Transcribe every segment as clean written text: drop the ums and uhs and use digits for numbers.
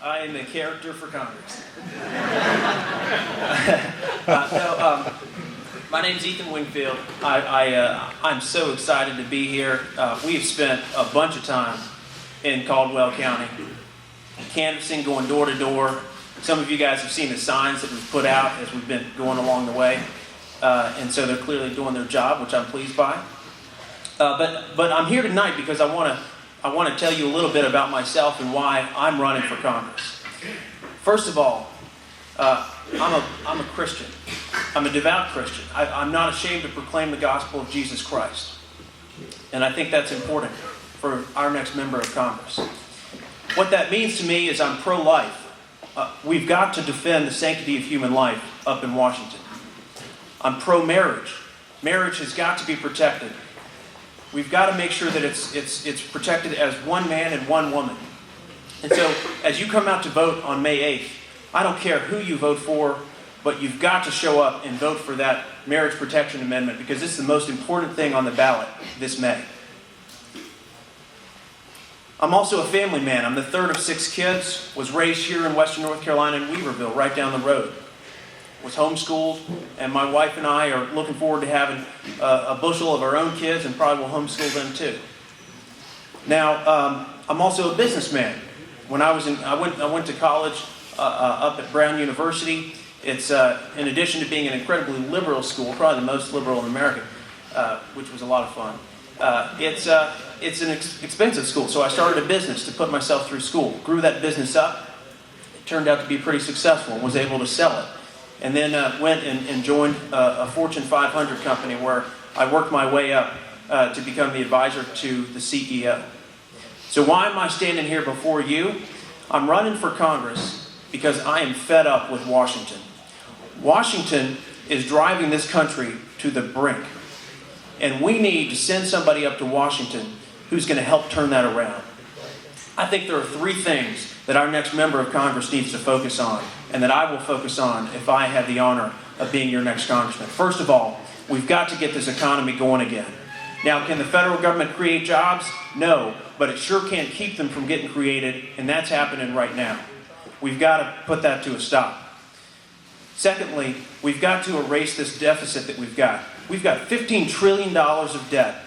I am a character for Congress. My name's Ethan Wingfield. I'm so excited to be here. We've spent a bunch of time in Caldwell County, canvassing, going door to door. Some of you guys have seen the signs that we've put out as we've been going along the way. And so they're clearly doing their job, which I'm pleased by. But I'm here tonight because I want to tell you a little bit about myself and why I'm running for Congress. First of all, I'm a Christian. I'm a devout Christian. I'm not ashamed to proclaim the gospel of Jesus Christ. And I think that's important for our next member of Congress. What that means to me is I'm pro-life. We've got to defend the sanctity of human life up in Washington. I'm pro-marriage. Marriage has got to be protected. We've got to make sure that it's protected as one man and one woman. And so, as you come out to vote on May 8th, I don't care who you vote for, but you've got to show up and vote for that marriage protection amendment because this is the most important thing on the ballot this May. I'm also a family man. I'm the third of 6 kids, was raised here in Western North Carolina in Weaverville, right down the road. Was homeschooled, and my wife and I are looking forward to having a bushel of our own kids, and probably will homeschool them too. Now, I'm also a businessman. When I went to college up at Brown University. It's in addition to being an incredibly liberal school, probably the most liberal in America, which was a lot of fun. It's an expensive school, so I started a business to put myself through school. Grew that business up. It turned out to be pretty successful. Was able to sell it. And then went and joined a Fortune 500 company where I worked my way up to become the advisor to the CEO. So why am I standing here before you? I'm running for Congress because I am fed up with Washington. Washington is driving this country to the brink. And we need to send somebody up to Washington who's going to help turn that around. I think there are 3 things that our next member of Congress needs to focus on, and that I will focus on if I have the honor of being your next congressman. First of all, we've got to get this economy going again. Now, can the federal government create jobs? No, but it sure can't keep them from getting created, and that's happening right now. We've got to put that to a stop. Secondly, we've got to erase this deficit that we've got. We've got $15 trillion of debt,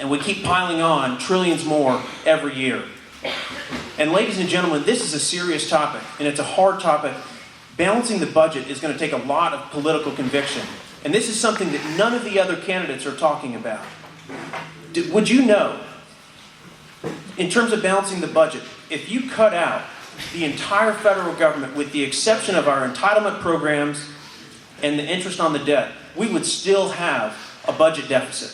and we keep piling on trillions more every year. And ladies and gentlemen, this is a serious topic, and it's a hard topic. Balancing the budget is going to take a lot of political conviction. And this is something that none of the other candidates are talking about. Would you know, in terms of balancing the budget, if you cut out the entire federal government with the exception of our entitlement programs and the interest on the debt, we would still have a budget deficit.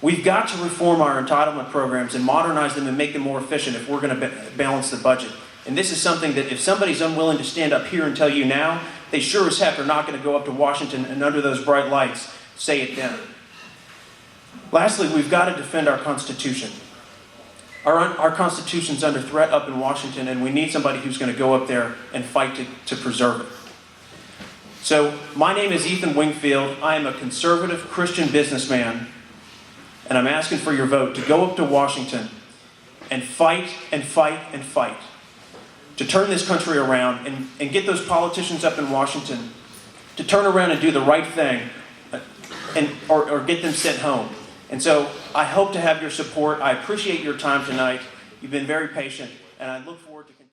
We've got to reform our entitlement programs and modernize them and make them more efficient if we're going to balance the budget. And this is something that if somebody's unwilling to stand up here and tell you now, they sure as heck are not going to go up to Washington and under those bright lights say it then. Lastly, we've got to defend our Constitution. Our Constitution's under threat up in Washington, and we need somebody who's going to go up there and fight to preserve it. So, my name is Ethan Wingfield. I am a conservative Christian businessman. And I'm asking for your vote to go up to Washington and fight and fight and fight to turn this country around and get those politicians up in Washington to turn around and do the right thing or get them sent home. And so I hope to have your support. I appreciate your time tonight. You've been very patient, and I look forward to